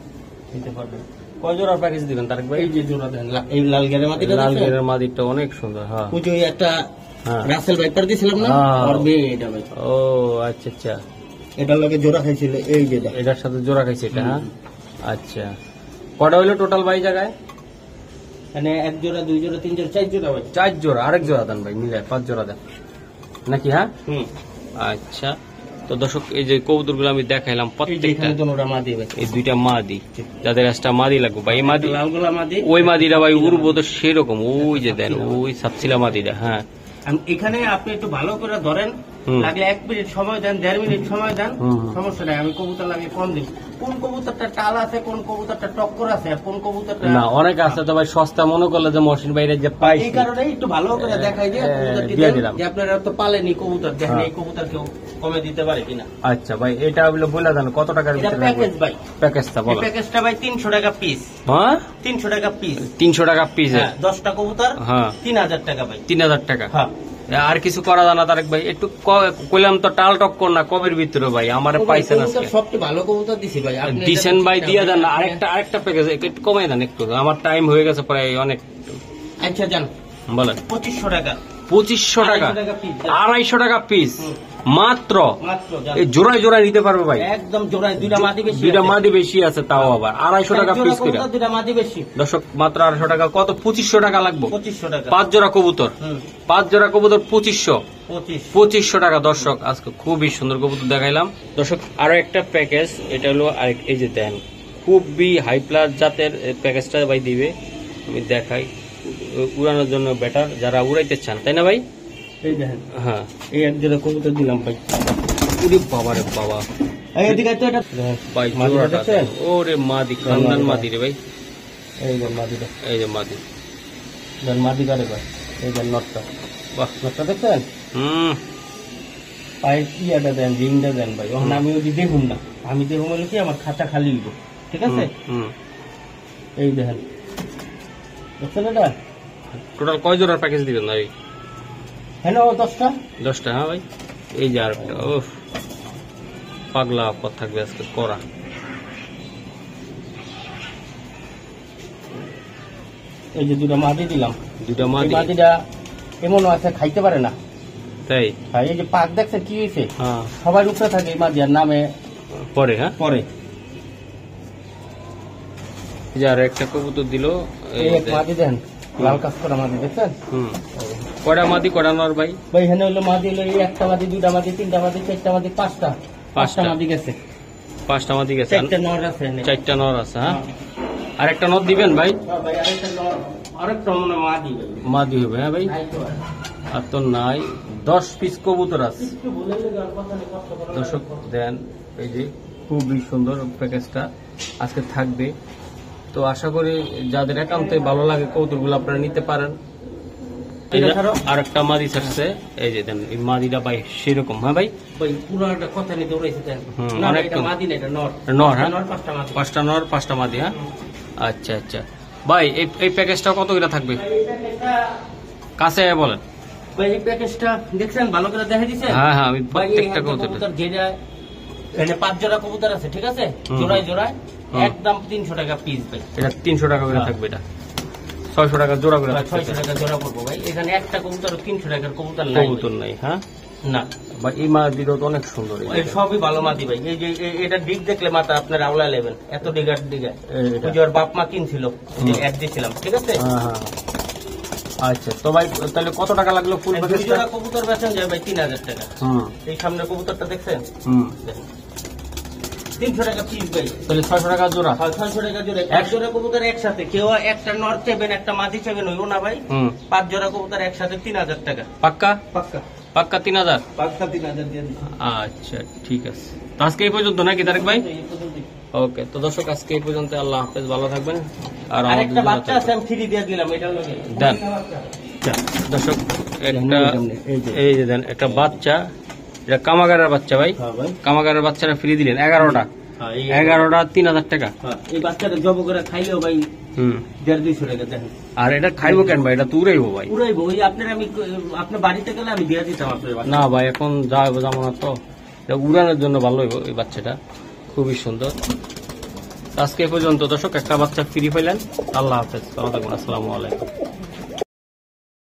Speaker 1: নিতে পারবেন। কয় জোড়ার প্যাকেজ দিবেন তারেক ভাই?
Speaker 2: এই যে জোড়া দেন, এই লাল গেরের মাদিটা,
Speaker 1: লাল গেরের মাদিটা অনেক সুন্দর। হ্যাঁ
Speaker 2: ওই যে একটা রাসেল ভাইপার দিছিলাম না, আর বে এটা ভাই।
Speaker 1: ও আচ্ছা আচ্ছা,
Speaker 2: এটার লগে জোড়া খাইছিল, এই যে
Speaker 1: এটার সাথে জোড়া খাইছে এটা। হ্যাঁ আচ্ছা, কটা হইলো টোটাল ভাই জায়গায়?
Speaker 2: মানে 1 জোড়া 2 জোড়া 3 জোড়া 4 জোড়া ভাই।
Speaker 1: 4 জোড়া, আরেক জোড়া দেন ভাই, মিলে 5 জোড়া দেন নাকি? হ্যাঁ আচ্ছা। তো দর্শক এই যে কবুতর গুলো আমি দেখাইলাম, প্রত্যেকটা এই 2টা মাদি, যাদের একটা মাদি লাগবে ভাই, এই মাদি ওই মাদিরা ভাই উড়বো তো সেরকম, ওই যে দেন ওই সাতছিলা মাদিরা। হ্যাঁ
Speaker 2: এখানে আপনি একটু ভালো করে ধরেন, লাগলে 1 মিনিট সময় দেন, 1.5 মিনিট সময় দেন, সমস্যা নাই। আমি কবুতর লাগে কম দিই, কোন কবুতরটা টাল আছে, কোন কবুতরটা টক্কর আছে, আর কোন কবুতরটা
Speaker 1: না। অনেক আছে তো ভাই সস্তা মনে করলে যে মহসিন বাইরে যে পাই,
Speaker 2: এই কারণে একটু ভালো করে দেখাই দিয়ে কবুতরটি দেন, যে আপনারা তো পালেনি কবুতর, দেখেন এই কবুতর কেউ কমে দিতে পারে কিনা।
Speaker 1: আচ্ছা ভাই, এটা বলে বলে দেন কত টাকার ভিতরে
Speaker 2: প্যাকেজ ভাই?
Speaker 1: প্যাকেজটা বলো।
Speaker 2: প্যাকেজটা ভাই 300 টাকা পিস।
Speaker 1: হ্যাঁ
Speaker 2: 300 টাকা পিস।
Speaker 1: 300 টাকা পিস?
Speaker 2: 10টা কবুতর। হ্যাঁ 3000 টাকা ভাই।
Speaker 1: 3000 টাকা।
Speaker 2: হ্যাঁ
Speaker 1: আর কিছু করা জানা তারেক ভাই? একটু কইলাম তো টাল টক্কর না, কবের ভিতরে ভাই আমার পাইছেন আজকে।
Speaker 2: সবচেয়ে ভালো কবুতর দিছি ভাই,
Speaker 1: দিছেন ভাই, দিয়ে দেন আরেকটা প্যাকেজ একটু কমাই দেন একটু, আমার টাইম হয়ে গেছে প্রায় অনেক।
Speaker 2: আচ্ছা জান
Speaker 1: বলেন।
Speaker 2: 2500 টাকা।
Speaker 1: 2500 টাকা? 250 টাকা পিস? মাত্র
Speaker 2: মাত্র
Speaker 1: এই জোড়ায় জোড়ায় নিতে পারবে ভাই,
Speaker 2: একদম জোড়ায় দুইটা মাদি বেশি,
Speaker 1: দুইটা মাদি বেশি আছে, তাও আবার 250 টাকা পিস করে।
Speaker 2: দুইটা মাদি বেশি
Speaker 1: দর্শক মাত্র 250 টাকা, কত 2500 টাকা লাগবে।
Speaker 2: 2500 টাকা
Speaker 1: 5 জোড়া কবুতর, 5 জোড়া কবুতর 2500, 2500 টাকা। দর্শক আজকে খুবই সুন্দর কবুতর দেখাইলাম। দর্শক আরো একটা প্যাকেজ, এটা হলো আরেক, এই যে দেন খুবই হাই প্লাস জাতের প্যাকেজটা ভাই দিবে, আমি দেখাই, উড়ানোর জন্য বেটার, যারা উড়াইতে চান, তাই না ভাই?
Speaker 2: এই দেখেন,
Speaker 1: হ্যাঁ
Speaker 2: এই এক জোড়া কবুতর দিলাম ভাই।
Speaker 1: উরি বাবা রে বাবা,
Speaker 2: এই এদিকে তো এটা
Speaker 1: ভাই
Speaker 2: মাদিটা
Speaker 1: জোড়াটা,
Speaker 2: দেখছেন?
Speaker 1: ওরে মাদি, খানদান মাদি রে ভাই,
Speaker 2: এই যে মাদিটা,
Speaker 1: এই যে মাদি,
Speaker 2: দেন মাদি কারে ভাই, এই যে নটটা,
Speaker 1: বাহ,
Speaker 2: নটটা দেখছেন? পায়ের ইয়াটা দেন, রিংটা দেন ভাই। ওখানে আমি ওই দেখুন না, আমি দেখুন হলো কি আমার খাঁচা খালি হইব, ঠিক আছে? এই দেখেন, দেখছেন এটা?
Speaker 1: টোটাল কয় জোড়ার প্যাকেজ দিবেন ভাই?
Speaker 2: হ্যাঁ 10টা।
Speaker 1: 10টা, হ্যাঁ ভাই। এই যে আরেকটা, ওফ পাগলা পথ থাকবে আজকে করা।
Speaker 2: এই যে দুটো মাদি দিলাম,
Speaker 1: দুটা
Speaker 2: এই
Speaker 1: মাদি,
Speaker 2: মাদিটা এমনও আছে খাইতে পারে না
Speaker 1: তাই?
Speaker 2: ভাই। এই যে পাক দেখছেন কি হয়েছে,
Speaker 1: হ্যাঁ
Speaker 2: সবাই উপরে থাকে এই মাদিয়ার নামে
Speaker 1: পরে, হ্যাঁ
Speaker 2: পরে।
Speaker 1: এই যে আর একটা কবুতর দিল,
Speaker 2: এই এক মাদি দেন, লাল কাজ করা মাদি দেখছেন?
Speaker 1: কয়টা মাদি, কয়টা নর ভাই?
Speaker 2: ভাই এখানে হলো মাদি হলো এই একটা মাদি, দুইটা মাদি, তিনটা মাদি, চারটা মাদি, পাঁচটা মাদি গেছে,
Speaker 1: 5টা মাদি গেছে,
Speaker 2: চারটা নর আছে এখানে।
Speaker 1: 4টা নর আছে, হ্যাঁ। আর একটা নর দিবেন ভাই?
Speaker 2: ভাই আরেকটা নর, আরেকটা মনে মাদি ভাই,
Speaker 1: মাদি হবে, হ্যাঁ ভাই।
Speaker 2: নাই তো আর।
Speaker 1: আর তো নাই, 10 পিস কবুতর আছে।
Speaker 2: একটু বলে দিলে আর কথা নেই, কষ্ট করা
Speaker 1: দর্শক দেন, এই যে খুবই সুন্দর প্যাকেজটা আজকে থাকবে। তো আশা করি যাদের একান্তে ভালো লাগে কবুতরগুলো আপনারা নিতে পারেন। আর একটা মাদি থাকছে, এই যে দেন, এই মাদিটা ভাই সেরকম, হ্যাঁ ভাই।
Speaker 2: ভাই পুরো একটা কথা নিয়ে দৌড়াইছে দেন।
Speaker 1: হুম,
Speaker 2: না
Speaker 1: অনেক
Speaker 2: এটা
Speaker 1: তো।
Speaker 2: মাদি না, এটা নর।
Speaker 1: নর, হ্যাঁ?
Speaker 2: নর 5টা মাদি।
Speaker 1: 5টা নর, 5টা মাদি, হ্যাঁ। আচ্ছা আচ্ছা ভাই, এই প্যাকেজটা কত করে থাকবে?
Speaker 2: ভাই, এই প্যাকেজটা,
Speaker 1: কাছে আয় বলেন।
Speaker 2: ভাই এই প্যাকেজটা দেখছেন, ভালো করে দেখা দিছেন?
Speaker 1: হ্যাঁ হ্যাঁ, আমি
Speaker 2: ভাই এই
Speaker 1: প্রত্যেকটা
Speaker 2: একটা
Speaker 1: কবুতর,
Speaker 2: কবুতর যে যায়, এখানে 5 জোড়া কবুতর আছে, ঠিক আছে? জোড়ায় জোড়ায় একদম 300 টাকা পিস ভাই।
Speaker 1: এটা 300 টাকা করে থাকবে, এটা 600 টাকা জোড়া করে থাকবে।
Speaker 2: 600 টাকা জোড়া পড়বো ভাই। এখানে একটা কবুতর 300 টাকার কবুতর নাই
Speaker 1: কবুতর নাই, হ্যাঁ
Speaker 2: না
Speaker 1: ভাই। এই মাদিটা তো অনেক সুন্দর, এই
Speaker 2: এই সবই ভালো মাদি ভাই। এই যে এটা ডিগ দেখলে মাথা আপনার আওলা লেবেন, এত ডিগার ডিগায়।
Speaker 1: এটা।
Speaker 2: ওই যে ওর বাপ মা কিনছিল, অ্যাড দিয়েছিলাম, ঠিক আছে?
Speaker 1: হ্যাঁ হ্যাঁ। আচ্ছা তো ভাই, তাহলে কত টাকা লাগলো ফুল
Speaker 2: দুই
Speaker 1: প্যাকেজটা?
Speaker 2: জোড়া কবুতর বেচেন যায় ভাই 3000 টাকা। এই সামনে কবুতরটা দেখছেন? দেখেন 300 টাকা পিস ভাই।
Speaker 1: তাহলে 600 টাকা জোড়া।
Speaker 2: 600 টাকা জোড়া। 1 জোড়া কবুতর একসাথে, কেউ একটা নর চাইবেন একটা মাদি চাইবেন, হইব না ভাই। 5 জোড়া কবুতর একসাথে 3000 টাকা।
Speaker 1: পাক্কা
Speaker 2: পাক্কা
Speaker 1: পাক্কা 3000।
Speaker 2: পাক্কা 3000 দিয়ে দিন।
Speaker 1: আচ্ছা ঠিক আছে, তো আজকে এই পর্যন্ত নাকি তারেক ভাই?
Speaker 2: এই পর্যন্তই।
Speaker 1: ওকে, তো দর্শক আজকে এই পর্যন্ত। আল্লাহ হাফেজ, ভালো থাকবেন। আর
Speaker 2: আরেকটা
Speaker 1: আমাদের
Speaker 2: বাচ্চা আছে, আমি ফ্রি দিয়ে দিলাম, এটা লগে
Speaker 1: দেন। দর্শক একটা, এই যে দেন একটা বাচ্চা, এটা কামাগারের বাচ্চা ভাই।
Speaker 2: হ্যাঁ ভাই।
Speaker 1: কামাগারের বাচ্চাটা ফ্রি দিলেন 11টা, 11টা 3000 টাকা।
Speaker 2: এই বাচ্চাটা জব করে খাইলেও ভাই 150-200 টাকা দেখেন।
Speaker 1: আর এটা খাইবো কেন ভাই? এটা তো উড়াইবো ভাই।
Speaker 2: উড়াইবো, ওই আপনার আমি আপনার বাড়িতে গেলে আমি দিয়ে দিতাম আপনার বাচ্চা।
Speaker 1: না ভাই, এখন যাবো যাবো না তো, এটা উড়ানোর জন্য ভালো হইব। এই বাচ্চাটা খুবই সুন্দর। আজকে এ পর্যন্ত দর্শক, একটা বাচ্চা ফ্রি পাইলেন। আল্লাহ হাফেজ, ভালো থাকবেন, আসসালামু আলাইকুম।